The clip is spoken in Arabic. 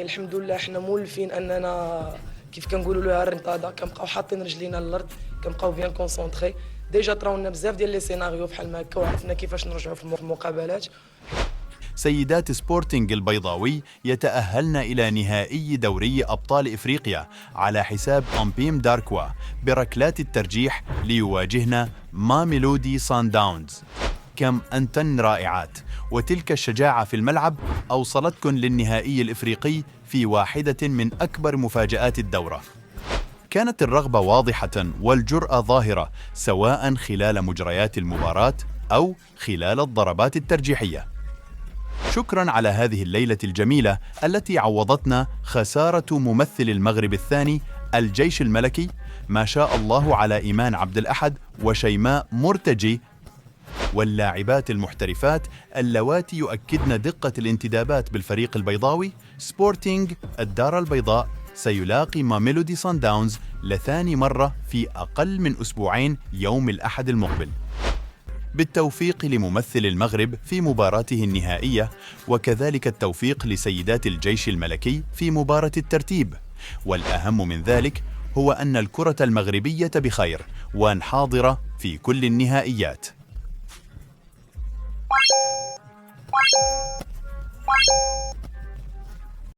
يعني الحمد لله حنا مولفين اننا كيف كنقولوا لها الرنطاده، كنبقاو حاطين رجلينا للارض، كنبقاو بيان كونسونطري. ديجا طراونا بزاف ديال لي سيناريو بحال هكا وعرفنا كيفاش نرجعوا في المقابلات. سيدات سبورتينغ البيضاوي يتأهلن إلى نهائي دوري أبطال إفريقيا على حساب أمبيم داركوا بركلات الترجيح ليواجهن ماميلودي سان داونز. كم أنتن رائعات، وتلك الشجاعة في الملعب أوصلتكن للنهائي الإفريقي في واحدة من أكبر مفاجآت الدورة. كانت الرغبة واضحة والجرأة ظاهرة سواء خلال مجريات المباراة أو خلال الضربات الترجيحية. شكراً على هذه الليلة الجميلة التي عوضتنا خسارة ممثل المغرب الثاني الجيش الملكي، ما شاء الله على إيمان عبد الأحد وشيماء مرتجي، واللاعبات المحترفات اللواتي يؤكدن دقة الانتدابات بالفريق البيضاوي. سبورتينغ الدار البيضاء سيلاقي ماميلودي سان داونز لثاني مرة في أقل من أسبوعين يوم الأحد المقبل. بالتوفيق لممثل المغرب في مباراته النهائية، وكذلك التوفيق لسيدات الجيش الملكي في مباراة الترتيب. والأهم من ذلك هو أن الكرة المغربية بخير وأن حاضرة في كل النهائيات.